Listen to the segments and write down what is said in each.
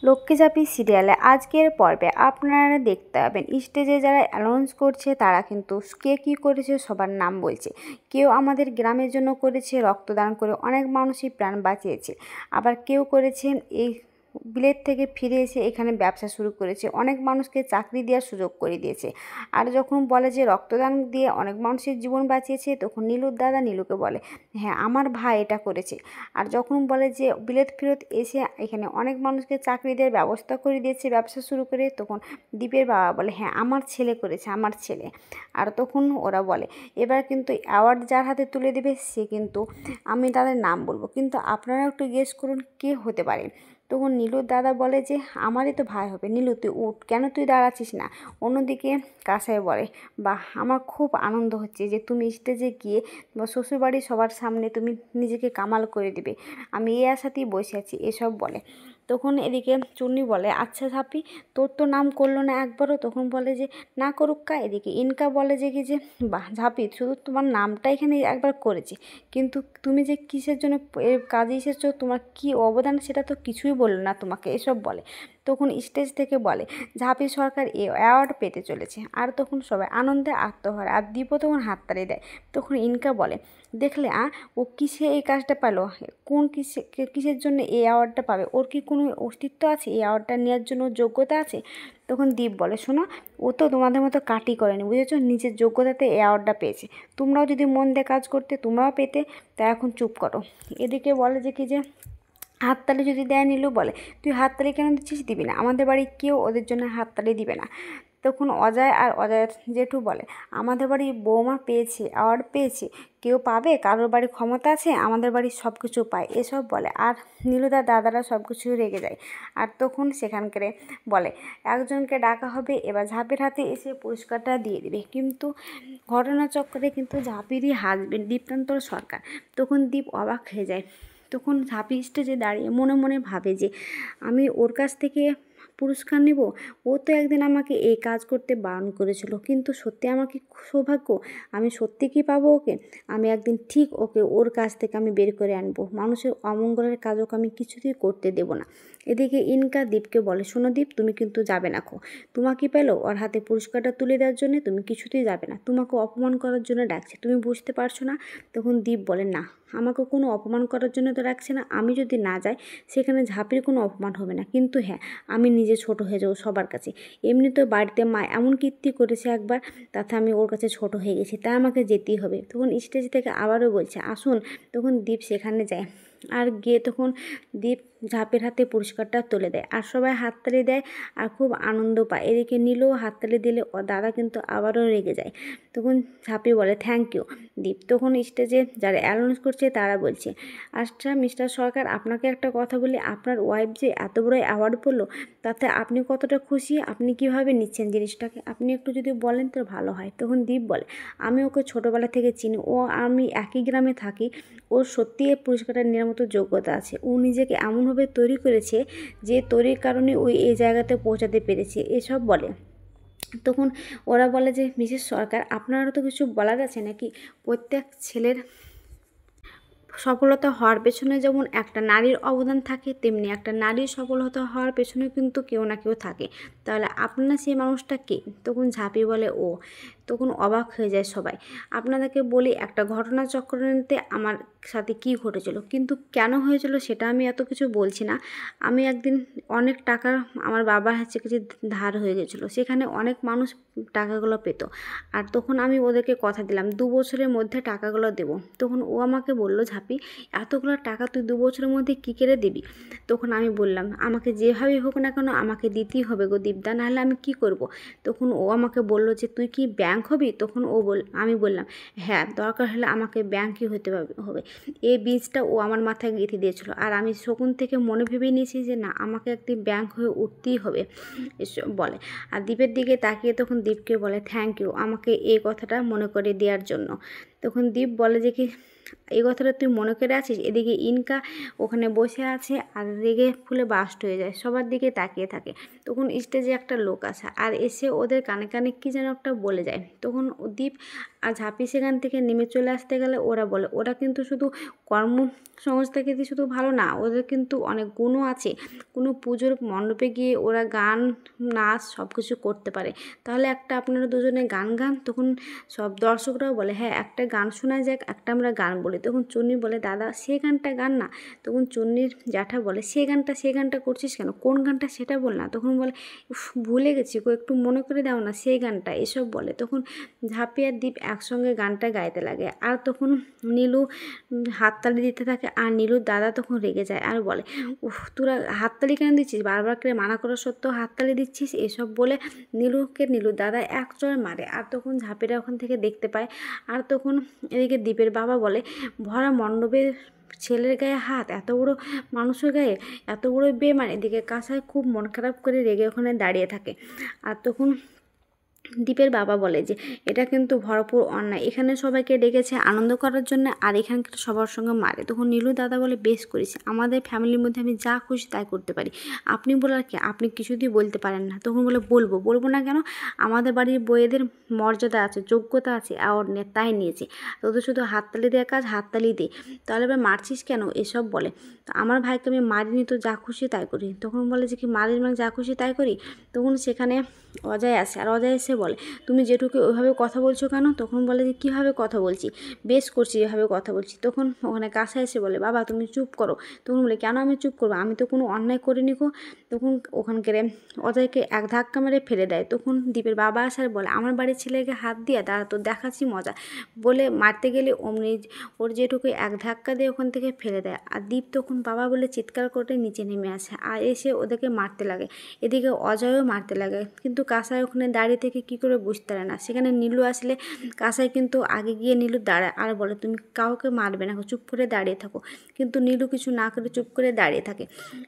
লক্ষ্মীঝাঁপি সিরিয়ালে আজকের পর্বে আপনারা দেখতে পাবেন স্টেজে যারা অ্যানাউন্স করছে তারা কিন্তু কে কী করেছে সবার নাম বলছে। কেউ আমাদের গ্রামের জন্য করেছে রক্তদান করে অনেক মানুষই প্রাণ বাঁচিয়েছে, আবার কেউ করেছেন এই বিলেত থেকে ফিরে এসে এখানে ব্যবসা শুরু করেছে, অনেক মানুষকে চাকরি দেওয়ার সুযোগ করে দিয়েছে। আর যখন বলে যে রক্তদান দিয়ে অনেক মানুষের জীবন বাঁচিয়েছে, তখন নীলুর দাদা নীলুকে বলে হ্যাঁ আমার ভাই এটা করেছে। আর যখন বলে যে বিলেত ফেরত এসে এখানে অনেক মানুষকে চাকরি দেওয়ার ব্যবস্থা করে দিয়েছে ব্যবসা শুরু করে, তখন দীপের বাবা বলে হ্যাঁ আমার ছেলে করেছে, আমার ছেলে। আর তখন ওরা বলে এবার কিন্তু অ্যাওয়ার্ড যার হাতে তুলে দেবে সে কিন্তু আমি তাদের নাম বলবো, কিন্তু আপনারা একটু গেস করুন কে হতে পারে। তখন নীলুর দাদা বলে যে আমারই তো ভাই হবে, নীলু তুই উঠ, কেন তুই দাঁড়াচ্ছিস না। অন্যদিকে কাসাই বলে বাহ আমার খুব আনন্দ হচ্ছে যে তুমি স্টেজে গিয়ে শ্বশুরবাড়ির সবার সামনে তুমি নিজেকে কামাল করে দিবে, আমি এই আশাতেই বসে আছি, এসব বলে। তখন এদিকে চুন্নি বলে আচ্ছা ঝাঁপি তোর তো নাম করলো না একবারও। তখন বলে যে না করুক কা। এদিকে ইনকা বলে যে কি যে বাহ ঝাঁপি শুধু তোমার নামটা এখানে একবার করেছি, কিন্তু তুমি যে কিসের জন্য কাজে এসেছো, তোমার কি অবদান সেটা তো কিছুই বললো না তোমাকে, এসব বলে। তখন স্টেজ থেকে বলে ঝাঁপি সরকার এই অ্যাওয়ার্ড পেতে চলেছে। আর তখন সবাই আনন্দে আত্মহারা, আর দীপও তখন হাততালি দেয়। তখন ইনকা বলে দেখলে ও কিসে এই কাজটা পেলো, কোন কিসের জন্য এই অ্যাওয়ার্ডটা পাবে, ওর কি কোনো অস্তিত্ব আছে, এই অ্যাওয়ার্ডটা নেওয়ার জন্য যোগ্যতা আছে। তখন দীপ বলে শোনো ও তো তোমাদের মতো কাটি করেনি বুঝেছো, নিজের যোগ্যতাতে এই অ্যাওয়ার্ডটা পেয়েছে, তোমরাও যদি মন দিয়ে কাজ করতে তোমরাও পেতে, তা এখন চুপ করো। এদিকে বলে যে কি যে হাততালি যদি দেয় নীলু বলে তুই হাততালি কেন দিচ্ছিস, দিবি না, আমাদের বাড়ি কেউ ওদের জন্য হাততালি দিবে না। তখন অজয় আর অজয়ের জেঠু বলে আমাদের বাড়ি বৌমা পেয়েছে, অ্যাওয়ার্ড পেয়েছে, কেউ পাবে, কারোর বাড়ি ক্ষমতা আছে, আমাদের বাড়ি সব কিছু পায়, এসব বলে। আর নীলুদার দাদারা সব কিছু রেগে যায়। আর তখন সেখানকার বলে একজনকে ডাকা হবে, এবার ঝাঁপির হাতে এসে পুরস্কারটা দিয়ে দেবে, কিন্তু ঘটনাচক্রে কিন্তু ঝাঁপিরই হাসবেন্ড দীপ্তান্তর সরকার। তখন দীপ অবাক হয়ে যায়। তখন ঝাঁপি স্টেজে দাঁড়িয়ে মনে মনে ভাবে যে আমি ওর কাছ থেকে পুরস্কার নেব, ও তো একদিন আমাকে এই কাজ করতে বারণ করেছিল, কিন্তু সত্যি আমার কি সৌভাগ্য, আমি সত্যি কি পাবো ওকে, আমি একদিন ঠিক ওকে ওর কাছ থেকে আমি বের করে আনবো, মানুষের অমঙ্গলের কাজও আমি কিছুতেই করতে দেব না। এদিকে ইনকা দীপকে বলে শোনো দীপ তুমি কিন্তু যাবে না, তোমাকে পেলো ওর হাতে পুরস্কারটা তুলে দেওয়ার জন্য, তুমি কিছুতেই যাবে না, তোমাকে অপমান করার জন্য ডাকছে, তুমি বুঝতে পারছো না। তখন দীপ বলে না আমাকে কোনো অপমান করার জন্য তো রাখছে না, আমি যদি না যাই সেখানে ঝাঁপির কোনো অপমান হবে না, কিন্তু হ্যাঁ আমি নিজে ছোট হয়ে যাবো সবার কাছে, এমনি তো বাড়িতে মা এমন কীর্তি করেছে একবার, তাতে আমি ওর কাছে ছোট হয়ে গেছি, তাই আমাকে যেতেই হবে। তখন স্টেজ থেকে আবারও বলছে আসুন। তখন দীপ সেখানে যায়, আর গিয়ে তখন দীপ ঝাঁপের হাতে পুরস্কারটা তুলে দেয়, আর সবাই হাততালি দেয় আর খুব আনন্দ পায়। এদিকে নীলও হাততালি দিলে ও দাদা কিন্তু আবারও রেগে যায়। তখন ঝাঁপি বলে থ্যাংক ইউ দীপ। তখন স্টেজে যারা অ্যানাউন্স করছে তারা বলছে আচ্ছা মিস্টার সরকার আপনাকে একটা কথা বলি, আপনার ওয়াইফ যে এত বড় অ্যাওয়ার্ড পেলো তাতে আপনি কতটা খুশি, আপনি কিভাবে নিচ্ছেন জিনিসটাকে, আপনি একটু যদি বলেন তো ভালো হয়। তখন দীপ বলে আমি ওকে ছোটোবেলা থেকে চিনি, ও আমি একই গ্রামে থাকি, ওর সত্যি এই পুরস্কারটা নেওয়ার মতো যোগ্যতা আছে, ও নিজেকে এমনভাবে তৈরি করেছে যে তৈরির কারণে ওই এই জায়গাতে পৌঁছাতে পেরেছে, এসব বলে। তখন ওরা বলে যে মিসেস সরকার আপনারও তো কিছু বলার আছে নাকি, প্রত্যেক ছেলের সফলতা হওয়ার পেছনে যেমন একটা নারীর অবদান থাকে, তেমনি একটা নারীর সফলতা হওয়ার পেছনে কিন্তু কেউ না কেউ থাকে, তাহলে আপনার সেই মানুষটা কে। তখন ঝাঁপি বলে ও। তখন অবাক হয়ে যায় সবাই। আপনাদেরকে বলি একটা ঘটনাচক্রান্তে আমার সাথে কি ঘটেছিল, কিন্তু কেন হয়েছিল সেটা আমি এত কিছু বলছি না। আমি একদিন অনেক টাকা আমার বাবার কাছে ধার হয়ে গেছিলো, সেখানে অনেক মানুষ টাকাগুলো পেত, আর তখন আমি ওদেরকে কথা দিলাম 2 বছরের মধ্যে টাকাগুলো দেবো। তখন ও আমাকে বললো ঝাঁপি এতগুলো টাকা তুই 2 বছরের মধ্যে কী করে দিবি। তখন আমি বললাম আমাকে যেভাবেই হোক না কেন আমাকে দিতেই হবে গো দীপদা, নাহলে আমি কি করব। তখন ও আমাকে বললো যে তুই কি ব্যাংক হবি। তখন আমি বললাম হ্যাঁ দরকার হলে আমাকে ব্যাংকই হতে হবে। এই বীজটা ও আমার মাথায় গেঁথে দিয়েছিল, আর আমি শকুন থেকে মনে ভেবে নিয়েছি যে না আমাকে একদিন ব্যাংক হয়ে উঠতেই হবে, এসব বলে। আর দীপের দিকে তাকিয়ে তখন দীপকে বলে থ্যাংক ইউ আমাকে এই কথাটা মনে করে দেওয়ার জন্য। তখন দীপ বলে যে কি এই কথাটা তুই মনে করে আছিস? এদিকে ইনকা ওখানে বসে আছে আর রেগে ফুলে বাস্ট হয়ে যায়, সবার দিকে তাকিয়ে থাকে। তখন স্টেজে একটা লোক আসে আর এসে ওদের কানে কানে কী যেন একটা বলে যায়। তখন দীপ আর ঝাঁপি সেখান থেকে নেমে চলে আসতে গেলে ওরা বলে ওরা কিন্তু শুধু কর্মসংস্থা কিন্তু শুধু ভালো না, ওদের কিন্তু অনেক গুণও আছে। কোনো পুজোর মণ্ডপে গিয়ে ওরা গান নাচ সব কিছু করতে পারে। তাহলে একটা আপনারা দুজনে গান গান। তখন সব দর্শকরাও বলে হ্যাঁ একটা গান শোনা যাক, একটা আমরা গান বলি। তখন চুন্নি বলে দাদা সে গানটা গান না। তখন চুন্নির জ্যাঠা বলে সে গানটা করছিস কেন, কোন গানটা সেটা বল না। তখন বলে উফ ভুলে গেছি গো, একটু মনে করে দাও না সেই গানটা, এসব বলে। তখন ঝাঁপি আর দীপ একসঙ্গে গানটা গাইতে লাগে আর তখন নীলু হাততালি দিতে থাকে আর নীলুর দাদা তখন রেগে যায় আর বলে উফ তোরা হাততালি কেন দিচ্ছিস, বারবার করে মানা করা সত্ত্বেও হাততালি দিচ্ছিস, এসব বলে নীলুর দাদা এক চড় মারে। আর তখন ঝাঁপিরা ওখান থেকে দেখতে পায়। আর তখন এদিকে দীপের বাবা বলে ভরা মণ্ডপে ছেলের গায়ে হাত, এত বড় মানুষের গায়ে এত বড় বেমান। এদিকে কাঁসাই খুব মন খারাপ করে রেগে ওখানে দাঁড়িয়ে থাকে। আর তখন দীপের বাবা বলে যে এটা কিন্তু ভরপুর অন্যায়, এখানে সবাইকে ডেকেছে আনন্দ করার জন্য আর এখানকার সবার সঙ্গে মারে। তখন নীলু দাদা বলে বেশ করেছে, আমাদের ফ্যামিলির মধ্যে আমি যা খুশি তাই করতে পারি, আপনি বলার কি, আপনি কিছুতেই বলতে পারেন না। তখন বলে বলবো না কেন, আমাদের বাড়ির বইয়েদের মর্যাদা আছে, যোগ্যতা আছে, আর তাই নিয়েছে। তোদের শুধু হাততালি দেওয়ার কাজ, হাততালি দে, তাহলে এবার মারছিস কেন, এসব বলে। তো আমার ভাইকে আমি মারিনি তো যা খুশি তাই করি। তখন বলে যে কি মারির মানে যা খুশি তাই করি। তখন সেখানে অজয় আসে আর অজয় এসে বলে তুমি জেঠুকে ওইভাবে কথা বলছো কেন। তখন বলে যে কীভাবে কথা বলছি, বেশ করছি এভাবে কথা বলছি। তখন ওখানে কাঁসা এসে বলে বাবা তুমি চুপ করো। তখন বলে কেন আমি চুপ করবো, আমি তো কোনো অন্যায় করিনি গো। তখন ওখানকার অজয়কে এক ধাক্কা মেরে ফেলে দেয়। তখন দীপের বাবা আসার বলে আমার বাড়ির ছেলেকে হাত দিয়ে দাঁড়া তো দেখাচ্ছি মজা, বলে মারতে গেলে অমনি ওর জেঠুকে এক ধাক্কা দিয়ে ওখান থেকে ফেলে দেয়। আর দীপ তখন বাবা বলে চিৎকার করে নিচে নেমে আসে আর এসে ওদেরকে মারতে লাগে। এদিকে অজয়ও মারতে লাগে, কিন্তু কাঁসাই ওখানে দাঁড়িয়ে থেকে কী করে বুঝতে পারে না। সেখানে নীলু আসলে কাঁসাই কিন্তু আগে গিয়ে নীলু দাঁড়ায় আর বলে তুমি কাউকে মারবে না, চুপ করে দাঁড়িয়ে থাকো। কিন্তু নীলু কিছু না করে চুপ করে দাঁড়িয়ে থাকে।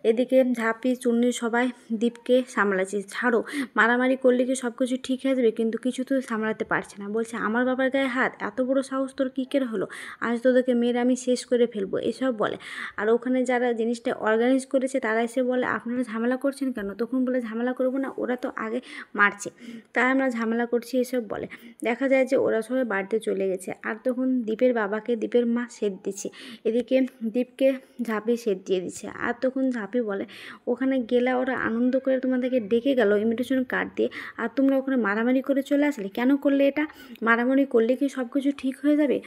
এদিকে ঝাঁপি চুন্নি সবাই দীপকে সামলাচ্ছে, ছাড়ো মারামারি করলে কি সব কিছু ঠিক হয়ে যাবে, কিন্তু কিছু তো সামলাতে পারছে না। বলছে আমার বাবার গায়ে হাত, এত বড় সাহস তোর কী করে হলো, আজ তোদেরকে মেয়ের আমি শেষ করে ফেলবো, এসব বলে। আর ওখানে যারা জিনিসটা অর্গানাইজ করেছে তারা এসে বলে আপনারা ঝামেলা করছেন কেন। তখন বলে ঝামেলা করবো না, ওরা তো আগে মারছে তাই আমরা ঝামেলা করছি, এসব বলে। দেখা যায় যে ওরা সবাই বাড়িতে চলে গেছে। আর তখন দীপের বাবাকে দীপের মা সেদ দিচ্ছে, এদিকে দীপকে ঝাঁপি সেদ দিয়ে দিচ্ছে। আর তখন ঝাঁপি বলে ওখানে গেলে ওরা আনন্দ করে তোমাদেরকে ডেকে গেল ইনভিটেশন কার্ড দিয়ে, আর তোমরা ওখানে মারামারি করে চলে আসলে, কেন করলে এটা, মারামারি করলে কি সব কিছু ঠিক হয়ে যাবে।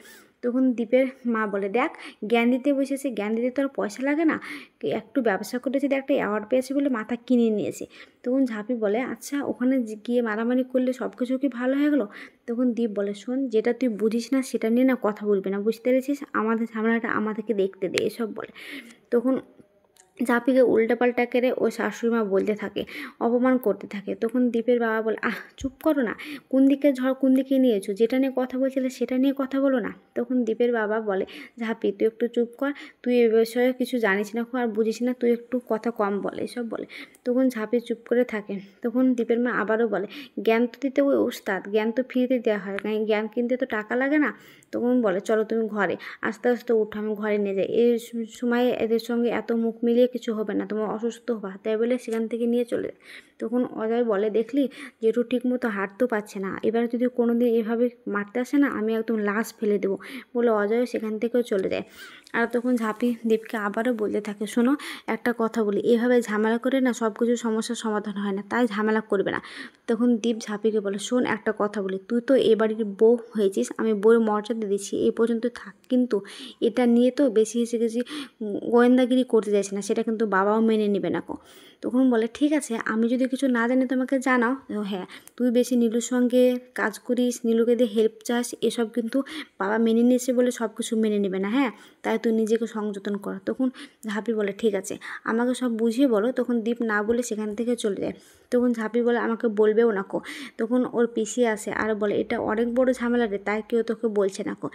তখন দীপের মা বলে দেখ জ্ঞান দিতে বসেছে, জ্ঞান দিতে তো আর পয়সা লাগে না, একটু ব্যবসা করেছে, একটা অ্যাওয়ার্ড পেয়েছে বলে মাথা কিনে নিয়েছে। তখন ঝাঁপি বলে আচ্ছা ওখানে গিয়ে মারামারি করলে সব কিছু কি ভালো হয়ে গেলো। তখন দীপ বলে শোন যেটা তুই বুঝিস না সেটা নিয়ে না কথা বলবি না, বুঝতে পেরেছিস, আমাদের ঝামেলাটা আমাদেরকে দেখতে দে, এসব বলে। তখন ঝাঁপিকে উল্টাপাল্টা করে ও শাশুড়িমা বলতে থাকে, অপমান করতে থাকে। তখন দীপের বাবা বলে চুপ করো না, কোন দিকে ঝড় কোন দিকে নিয়েছো, যেটা নিয়ে কথা বলছিলে সেটা নিয়ে কথা বলো না। তখন দীপের বাবা বলে ঝাঁপি তুই একটু চুপ কর, তুই এ বিষয়ে কিছু জানিস না আর বুঝিস না, তুই একটু কথা কম বলে, এসব বলে। তখন ঝাঁপি চুপ করে থাকে। তখন দীপের মা আবারও বলে জ্ঞান তো দিতে ওই ওস্তাদ, জ্ঞান তো ফ্রিতে দেওয়া হয়, জ্ঞান কিনতে তো টাকা লাগে না। তখন বলে চলো তুমি ঘরে, আস্তে আস্তে উঠো আমি ঘরে নিয়ে যাই, এই সময়ে এদের সঙ্গে এত মুখ মিলিয়ে কিছু হবে না, তোমার অসুস্থ হবা, তাই বলে সেখান থেকে নিয়ে চলে যায়। তখন অজয় বলে দেখলি জেঠু ঠিক মতো হাঁটতেও পারছে না, এবার যদি কোনো দিন এভাবে মারতে আসে না আমি একদম লাশ ফেলে দেবো, বলে অজয় সেখান থেকেও চলে যায়। আর তখন ঝাঁপি দীপকে আবারও বলতে থাকে শোনো একটা কথা বলি, এভাবে ঝামেলা করে না সব কিছু সমস্যার সমাধান হয় না, তাই ঝামেলা করবে না। তখন দীপ ঝাঁপিকে বলে শোন একটা কথা বলি, তুই তো এ বাড়ির বউ হয়েছিস, আমি বউয়ের মর্যাদা দিচ্ছি এই পর্যন্ত থাক, কিন্তু এটা নিয়ে তো বেশি এসে গেছি গোয়েন্দাগিরি করতে চাইছি না, সেটা কিন্তু বাবাও মেনে নেবে না কো। তখন বলে ঠিক আছে আমি যদি কিছু না জানি তোমাকে জানাও। হ্যাঁ তুই বেশি নীলুর সঙ্গে কাজ করিস, নীলুকে দিয়ে হেল্প চাস, এসব কিন্তু বাবা মেনে নিয়েছে বলে সব কিছু মেনে নেবে না, হ্যাঁ তাই তুই নিজেকে সংযতন কর। তখন ঝাঁপি বলে ঠিক আছে, আমাকে সব বুঝিয়ে বলো। তখন দীপ না বলে সেখান থেকে চলে যায়। তখন ঝাঁপি বলে আমাকে বলবেও না কো। তখন ওর পিসি আসে আর বলে এটা অনেক বড় ঝামেলা রে, তাই কেউ তোকে বলছে না কো।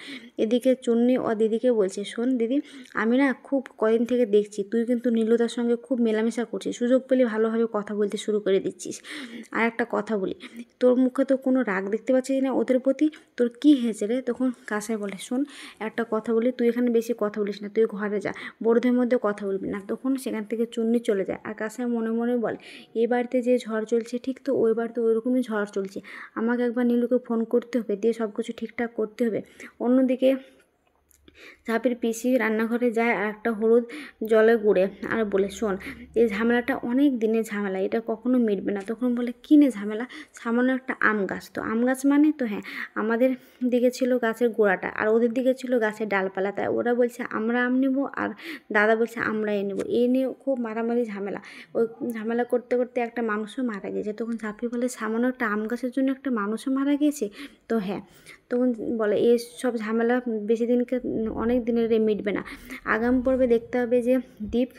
এদিকে চুন্নি ও দিদিকে বলছে শোন দিদি, আমি না খুব কদিন থেকে দেখছি তুই কিন্তু নীলুদার সঙ্গে খুব মেলামেশা করছিস, সুযোগ পেলে ভালোভাবে কথা বলতে শুরু করে দিচ্ছিস। আর একটা কথা বলি, তোর মুখে তো কোনো রাগ দেখতে পাচ্ছিস না ওদের প্রতি, তোর কী হয়েছে রে? তখন কাসাই বলে শোন একটা কথা বলি, তুই এখানে বেশি কথা বলিস না, তুই ঘরে যা, বড়দের মধ্যে কথা বলবি না। তখন সেখান থেকে চুন্নি চলে যায়। আর কাসাই মনে মনে বলে এই বাড়িতে যে ঝড় চলছে ঠিক তো ওই বাড়িতে ওইরকমই ঝড় চলছে, আমাকে একবার নীলুকে ফোন করতে হবে, দিয়ে সব কিছু ঠিকঠাক করতে হবে। অন্যদিকে ঝাঁপির পিসি রান্নাঘরে যায় আর একটা হলুদ জলে গুঁড়ে আর বলে শোন এই ঝামেলাটা অনেক দিনের ঝামেলা, এটা কখনো মিটবে না। তখন বলে কী নে ঝামেলা? সামান্য একটা আম গাছ, তো আম গাছ মানে তো হ্যাঁ আমাদের দিকে ছিল গাছের গোড়াটা আর ওদের দিকে ছিল গাছের ডালপালা, তাই ওরা বলছে আমরা আম নেবো আর দাদা বলছে আমরা এ নেবো, এই নিয়ে খুব মারামারি ঝামেলা। ওই ঝামেলা করতে করতে একটা মানুষও মারা গিয়েছে। তখন ঝাঁপি বলে সামান্য একটা আম গাছের জন্য একটা মানুষও মারা গিয়েছে? তো হ্যাঁ। তখন বলে এই সব ঝামেলা বেশি দিনকে অনেক দিনের মিটবে না। আগামী পর্বে দেখতে হবে যে দীপ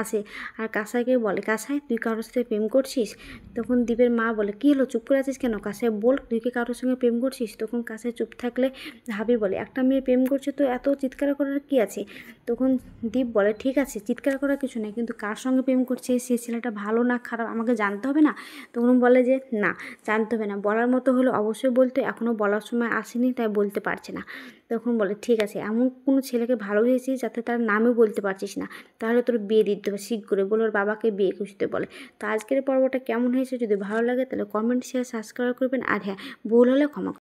আসে আর কাসাইকে বলে কাসাই তুই কারোর সাথে প্রেম করছিস? তখন দীপের মা বলে কী হলো চুপ করে আছিস কেন? কাসাই বল তুই কি কারোর সঙ্গে প্রেম করছিস? তখন কাসাই চুপ থাকলে ঝাঁপি বলে একটা মেয়ে প্রেম করছে তো এত চিৎকার করার কী আছে? তখন দীপ বলে ঠিক আছে চিৎকার করার কিছু নেই, কিন্তু কার সঙ্গে প্রেম করছে সে ছেলেটা ভালো না খারাপ আমাকে জানতে হবে না? তখন বলে যে না জানতে হবে না, বলার মতো হলে অবশ্যই বলতে, এখনও বলার সময় আসেনি তাই বলতে পারছে না। তখন বলে ঠিক আছে এমন কোনো ছেলেকে ভালোবেসেছিস যাতে তার নামও বলতে পারছিস না, তাহলে তোর বিয়ে দিতে হবে শীঘ্র করে, বলে ওর বাবাকে বিয়ে খুঁজতে বলে। তো আজকের পর্বটা কেমন হয়েছে যদি ভালো লাগে তাহলে কমেন্ট শেয়ার সাবস্ক্রাইব করবেন, আর হ্যাঁ ভুল হলে ক্ষমা